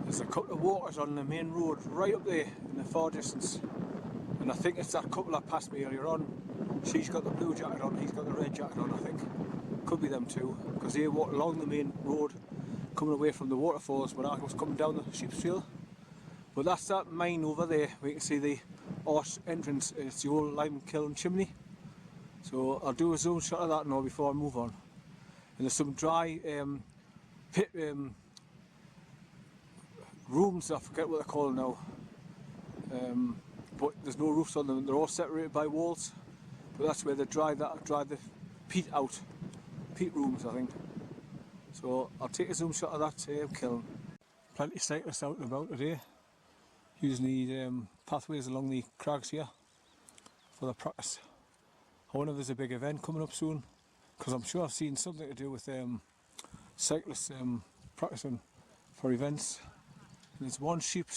There's a couple of walkers on the main road right up there in the far distance, and I think it's that couple that passed me earlier on. She's got the blue jacket on, he's got the red jacket on, I think. Could be them two, because they walked along the main road coming away from the waterfalls when I was coming down the sheep's trail. But that's that mine over there where you can see the arch entrance. It's the old lime kiln chimney. So I'll do a zoom shot of that now before I move on. And there's some dry pit rooms, I forget what they're called now, but there's no roofs on them. They're all separated by walls, but that's where they dry the peat out. Peat rooms, I think. So I'll take a zoom shot of that kiln. Plenty of cyclists out and about today, using the pathways along the crags here for the practice. I wonder if there's a big event coming up soon, because I'm sure I've seen something to do with cyclists practicing for events. And there's one sheep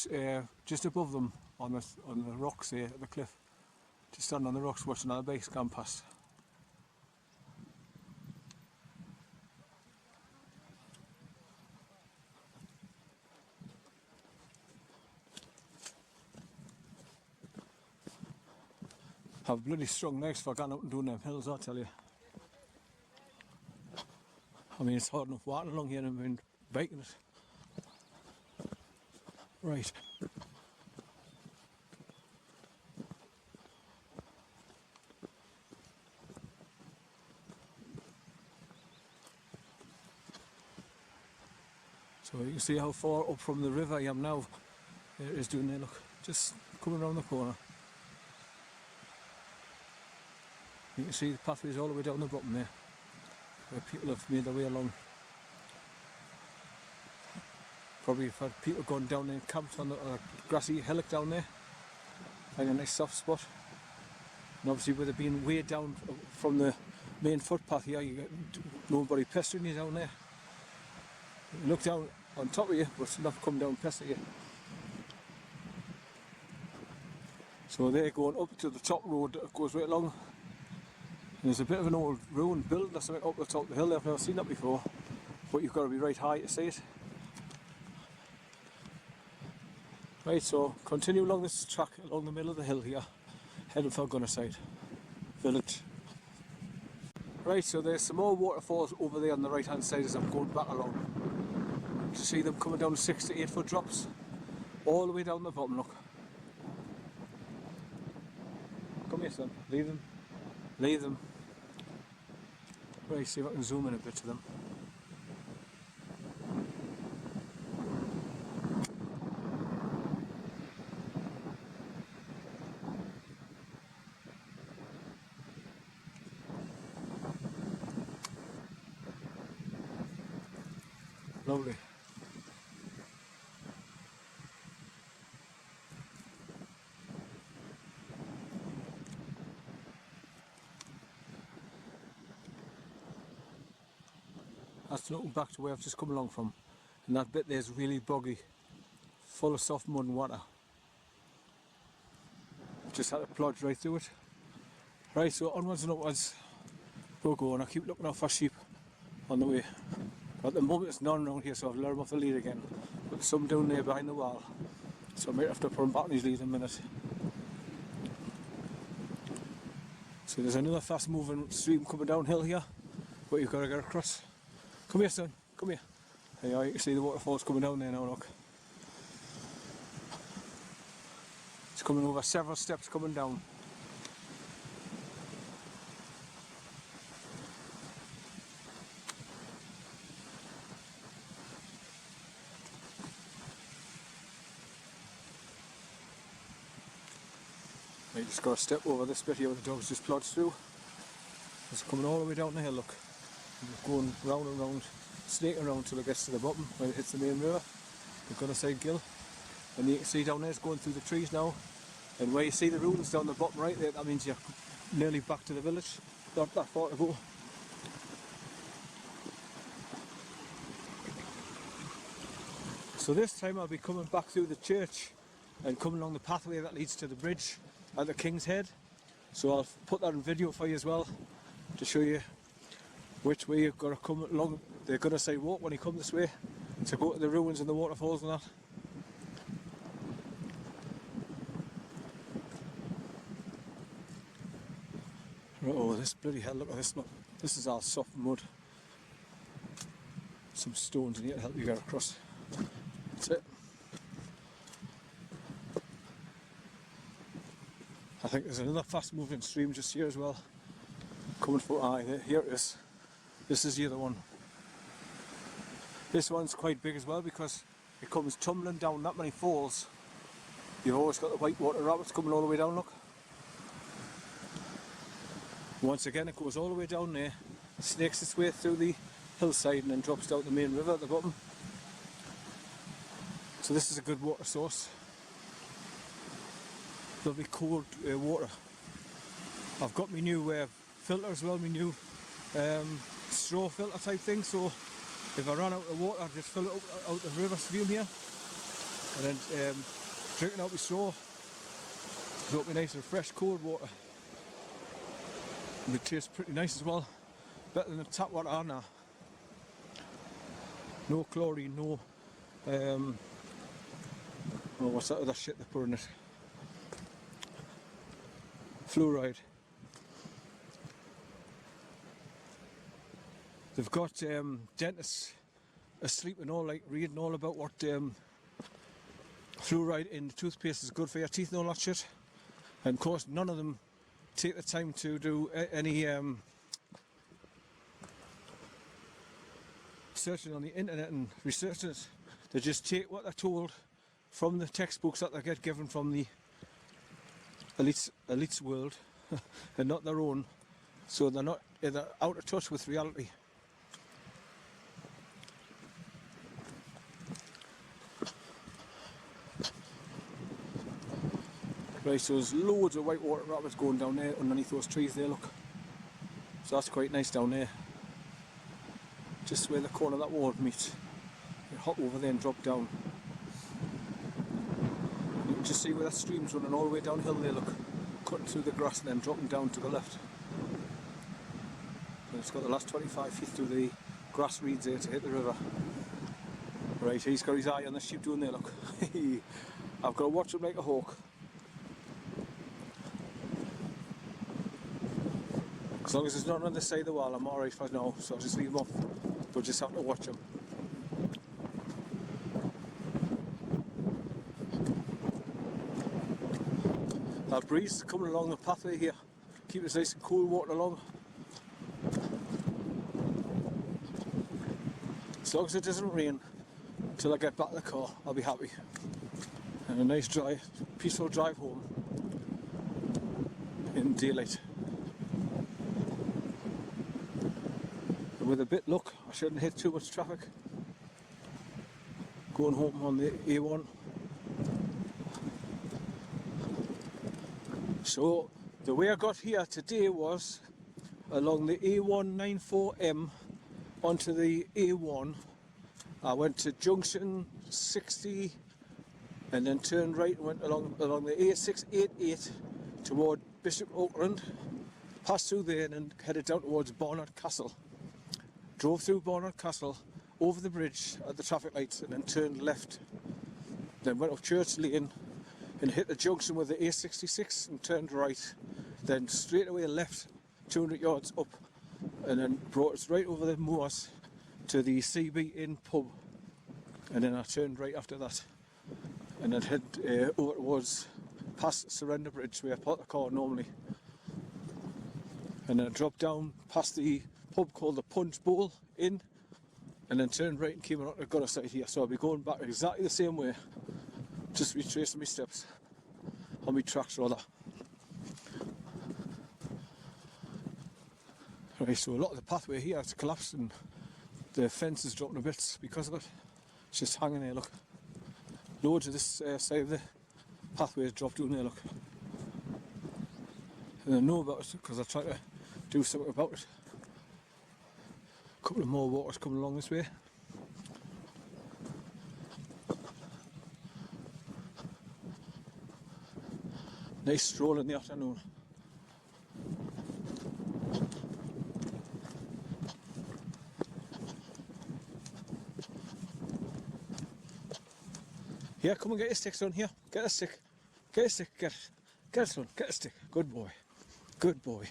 just above them on the rocks there at the cliff, just standing on the rocks watching other bikes come past. Have bloody strong legs for going out and doing them hills, I tell you. I mean, it's hard enough walking along here and I've been biking it. Right. So you can see how far up from the river I am now. There it is doing there, look, just coming around the corner. You can see the pathways all the way down the bottom there, where people have made their way along. Probably have had people going down there and camped on the grassy hillock down there, find a nice soft spot. And obviously with it being way down from the main footpath here, you get nobody pestering you down there. You look down on top of you, but not come down and pester you. So they're going up to the top road that goes right along. And there's a bit of an old ruined building or something up the top of the hill. I've never seen that before, but you've got to be right high to see it. Right, so continue along this track along the middle of the hill here, heading for Gunnerside Village. Right, so there's some more waterfalls over there on the right hand side as I'm going back along. You see them coming down 6 to 8 foot drops, all the way down the bottom, look. Come here son, leave them. Leave them. Right, see if I can zoom in a bit to them. Lovely. That's looking back to where I've just come along from, and that bit there's really boggy, full of soft mud and water. Just had to plodge right through it. Right, so onwards and upwards we'll go, and I keep looking out for sheep on the way. At the moment it's none around here, so I've let him off the lead again, but there's some down there behind the wall, so I might have to put him back on his lead in a minute. So there's another fast moving stream coming downhill here, but you've got to get across. Come here son, come here. There you are, you can see the waterfalls coming down there now, look. It's coming over several steps coming down. You just got to step over this bit here where the dogs just plodged through. It's coming all the way down the hill, look. Going round and round, snaking around till it gets to the bottom when it hits the main river, the Gunnerside gill. And you can see down there it's going through the trees now, and where you see the ruins down the bottom right there, that means you're nearly back to the village, not that far to go. So this time I'll be coming back through the church and coming along the pathway that leads to the bridge at the King's Head. So I'll put that in video for you as well, to show you which way you've got to come along the Gunnerside walk when you come this way to go to the ruins and the waterfalls and that. Oh, this bloody hell, look at this. Look. This is all soft mud. Some stones in here to help you get across. That's it. I think there's another fast moving stream just here as well. Coming for here it is. This is the other one. This one's quite big as well because it comes tumbling down that many falls. You've always got the whitewater rapids coming all the way down, look. Once again it goes all the way down there, snakes its way through the hillside and then drops down the main river at the bottom. So this is a good water source. Lovely cold water. I've got my new filter as well, my new straw filter type thing, so if I run out of water I just fill it out the river stream here and then drink it out with straw. It's got me nice and fresh cold water. And it tastes pretty nice as well. Better than the tap water now. No chlorine, no oh, what's that other shit they put in it? Fluoride. They've got dentists asleep and all, like reading all about what fluoride in the toothpaste is good for your teeth and all that shit. And of course none of them take the time to do any searching on the internet and researching it. They just take what they're told from the textbooks that they get given from the elites world and not their own, so they're out of touch with reality. Right, so there's loads of whitewater rapids going down there underneath those trees there, look. So that's quite nice down there. Just where the corner of that wall meets. You hop over there and drop down. You can just see where that stream's running all the way downhill there, look. Cutting through the grass and then dropping down to the left. And it's got the last 25 feet through the grass reeds there to hit the river. Right, he's got his eye on the sheep doing there, look. I've got to watch him like a hawk. As long as there's not on the side of the wall, I'm alright for now, so I'll just leave him off. But just have to watch him. That breeze is coming along the pathway here. Keep us nice and cool walking along. As long as it doesn't rain until I get back to the car, I'll be happy. And a nice drive, peaceful drive home in daylight. And with a bit luck, I shouldn't hit too much traffic. Going home on the A1. So the way I got here today was along the A194M onto the A1. I went to junction 60 and then turned right and went along the A688 toward Bishop Auckland, passed through there and then headed down towards Barnard Castle. Drove through Barnard Castle, over the bridge at the traffic lights and then turned left. Then went up Church Lane and hit the junction with the A66 and turned right. Then straight away left 200 yards up and then brought us right over the moors to the CB Inn pub. And then I turned right after that and then head over towards past Surrender Bridge where I park the car normally. And then I dropped down past the pub called the Punch Bowl Inn and then turned right and came on to Gunnerside here. So I'll be going back exactly the same way, just retracing my steps, on my tracks rather. Right, so a lot of the pathway here has collapsed and the fence is dropping to bits because of it. It's just hanging there, look. Loads of this side of the pathway has dropped down there, look. And I know about it because I try to do something about it. A couple of more waters coming along this way. Nice stroll in the afternoon. Here, come and get your stick, son. Here, get a stick. Get a stick, get it, son. Get a stick. Good boy. Good boy.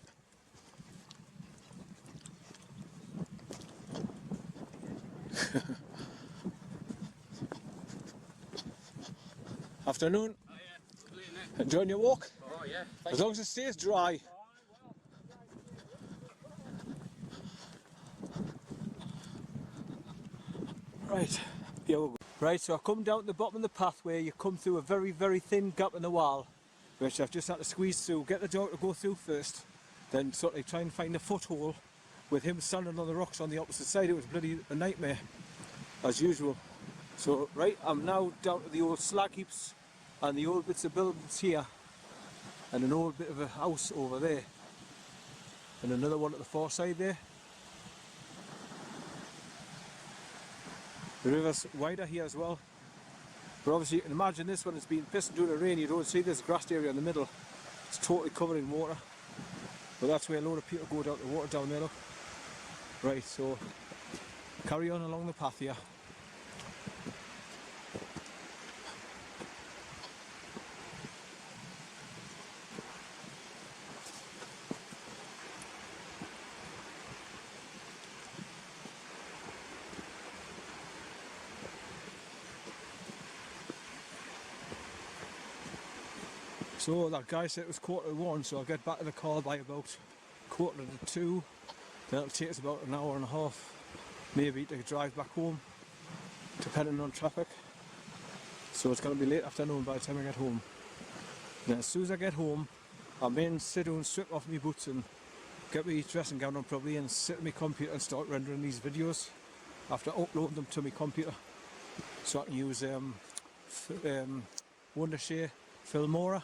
Afternoon. Oh yeah, good isn't it? Enjoying your walk? Oh yeah. As long as it stays dry. Right, here we go. Right, so I come down to the bottom of the path where you come through a very, very thin gap in the wall, which I've just had to squeeze through, get the dog to go through first, then sort of try and find a foothold. With him standing on the rocks on the opposite side, it was bloody a nightmare, as usual. So, right, I'm now down to the old slag heaps and the old bits of buildings here, and an old bit of a house over there, and another one at the far side there. The river's wider here as well, but obviously you can imagine this when it's been pissing during the rain. You don't see this grassed area in the middle, it's totally covered in water, but that's where a load of people go down to the water down there, look. Right, so carry on along the path here. So that guy said it was 1:45, so I'll get back to the car by about 1:45. Then it'll take us about an hour and a half, maybe, to drive back home, depending on traffic. So it's going to be late afternoon by the time I get home. Then as soon as I get home, I may sit down, strip off my boots and get my dressing gown on probably, and sit at my computer and start rendering these videos after uploading them to my computer. So I can use Wondershare Filmora.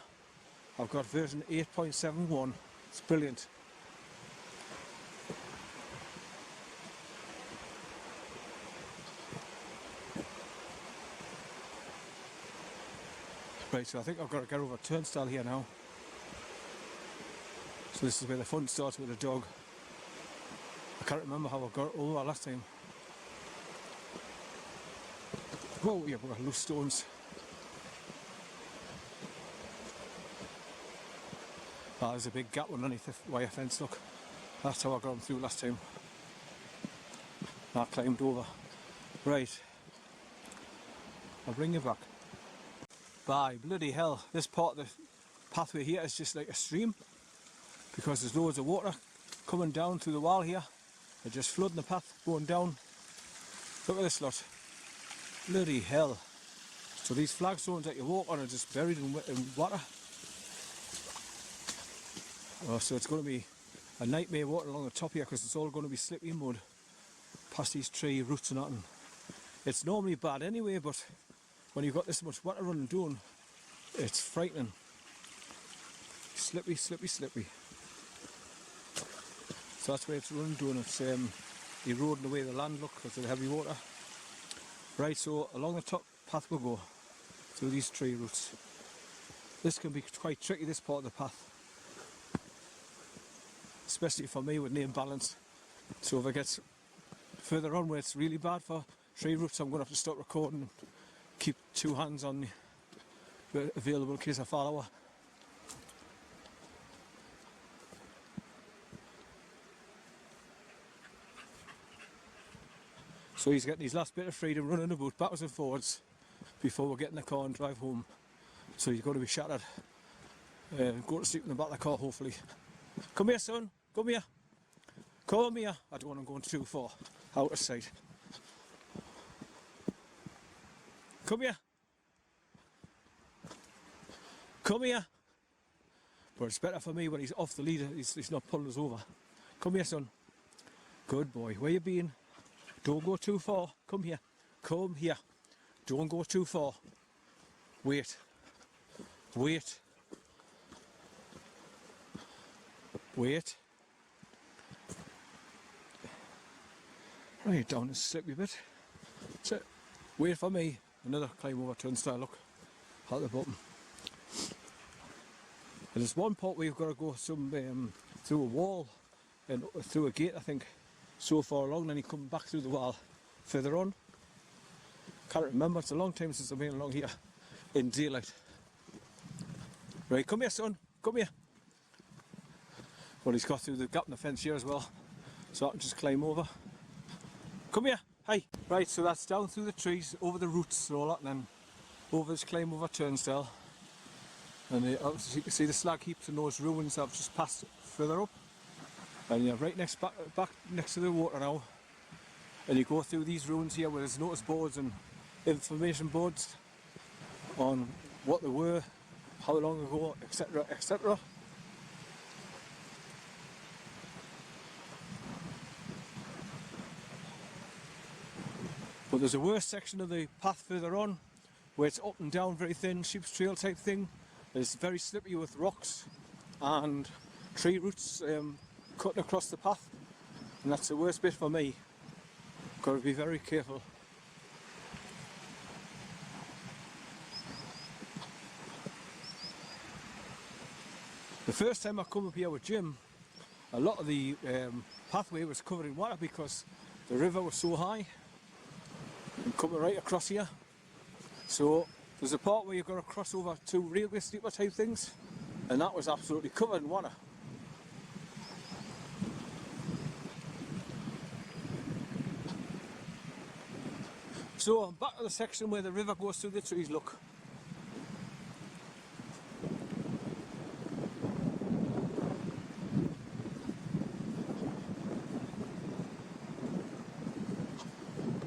I've got version 8.71, it's brilliant. Right, so I think I've got to get over a turnstile here now. So this is where the fun starts with the dog. I can't remember how I got over last time. Whoa, yeah, we've got loose stones. Ah, there's a big gap underneath the wire fence, look. That's how I got them through last time. I climbed over. Right. I'll bring you back. By bloody hell, this part of the pathway here is just like a stream, because there's loads of water coming down through the wall here. They're just flooding the path, going down. Look at this lot. Bloody hell. So these flagstones that you walk on are just buried in water. Oh, so it's going to be a nightmare walking along the top here, because it's all going to be slippery mud past these tree roots and nothing. It's normally bad anyway, but when you've got this much water running down, it's frightening. Slippy, slippy, slippy. So that's where it's running down. It's eroding away the land, look, because of the heavy water. Right, so along the top path we'll go, through these tree roots. This can be quite tricky, this part of the path. Especially for me with name balance. So if it gets further on where it's really bad for tree roots, I'm going to have to stop recording and keep two hands on the available in case I fall over. So he's getting his last bit of freedom running about backwards and forwards before we get in the car and drive home. So he's going to be shattered. Go to sleep in the back of the car hopefully. Come here, son. Come here. Come here. I don't want him going too far out of sight. Come here. Come here. But it's better for me when he's off the lead, he's not pulling us over. Come here, son. Good boy. Where you been? Don't go too far. Come here. Come here. Don't go too far. Wait. Wait. Wait. Right, down a slippy bit. That's it. Wait for me. Another climb over turnstile, look. At the bottom. And there's one part where you've got to go some through a wall and through a gate, I think, so far along, then you come back through the wall further on. Can't remember, it's a long time since I've been along here in daylight. Right, come here, son, come here. Well, he's got through the gap in the fence here as well, so I can just climb over. Come here, hi. Right, so that's down through the trees, over the roots and all that, and then over this climb over turnstile, and obviously you can see the slag heaps and those ruins I've just passed further up, and you're right back next to the water now, and you go through these ruins here where there's notice boards and information boards on what they were, how long ago, etc, etc. But there's a worse section of the path further on where it's up and down, very thin, sheep's trail type thing. It's very slippery with rocks and tree roots cutting across the path, and that's the worst bit for me. Got to be very careful. The first time I come up here with Jim, a lot of the pathway was covered in water because the river was so high and coming right across here. So there's a part where you've got to cross over two railway sleeper type things, and that was absolutely covered in water. So I'm back to the section where the river goes through the trees, look.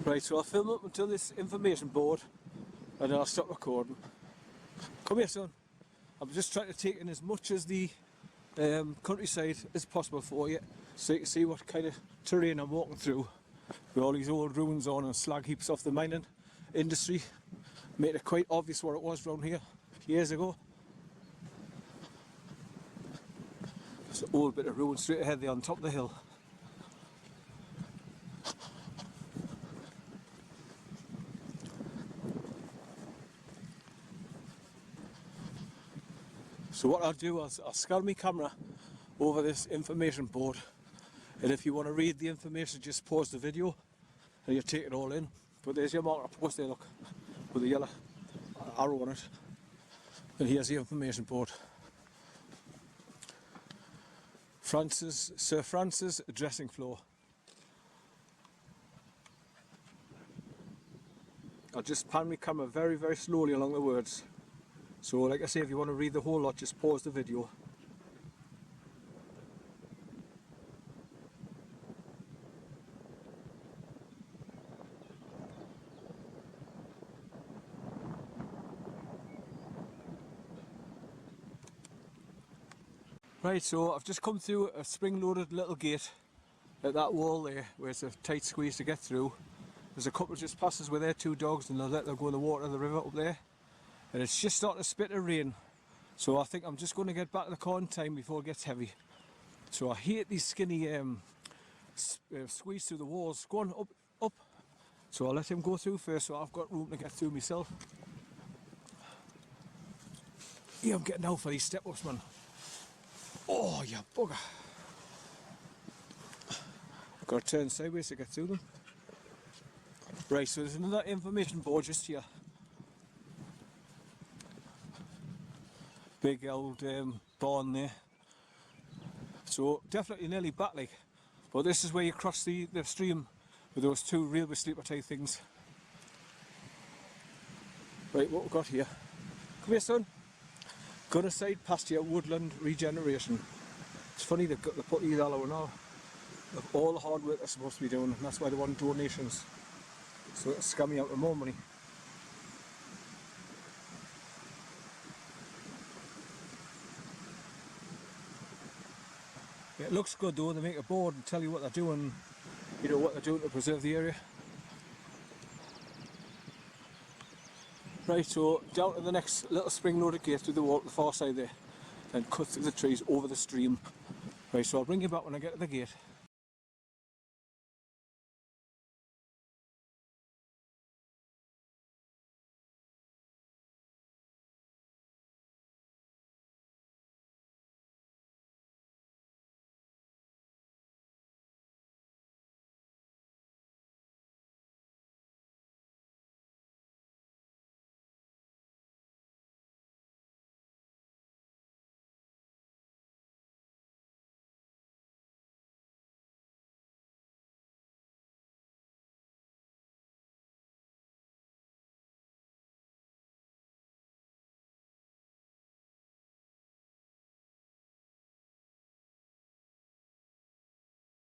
Right, so I'll film up until this information board and then I'll stop recording. Come here, son. I'm just trying to take in as much as the countryside as possible for you, so you can see what kind of terrain I'm walking through with all these old ruins on and slag heaps off the mining industry. Made it quite obvious what it was around here years ago. There's an old bit of ruin straight ahead there on top of the hill. So what I'll do is I'll scan my camera over this information board, and if you want to read the information, just pause the video and you take it all in. But there's your marker post there, look, with the yellow arrow on it, and here's the information board. Sir Francis dressing floor. I'll just pan my camera very, very slowly along the words. So like I say, if you want to read the whole lot, just pause the video. Right, so I've just come through a spring-loaded little gate at that wall there, where it's a tight squeeze to get through. There's a couple just passes with their two dogs, and they'll let them go in the water of the river up there. And it's just starting to spit a rain, so I think I'm just going to get back to the car in time before it gets heavy. So I hate these skinny squeeze through the walls. Go on, up. So I'll let him go through first, so I've got room to get through myself. Yeah, I'm getting out for these step-ups, man. Oh, you bugger. I've got to turn sideways to get through them. Right, so there's another information board just here. Big old barn there. So definitely nearly back like. But this is where you cross the stream with those two railway sleeper type things. Right, what we've got here. Come here, son. Gunnerside pasture woodland regeneration. It's funny they put these all on of all the hard work they're supposed to be doing, and that's why they want donations. So it's scamming out of more money. It looks good though. They make a board and tell you what they're doing, you know, what they're doing to preserve the area. Right, so down to the next little spring-loaded gate through the wall to the far side there, and cut through the trees over the stream. Right, so I'll bring you back when I get to the gate.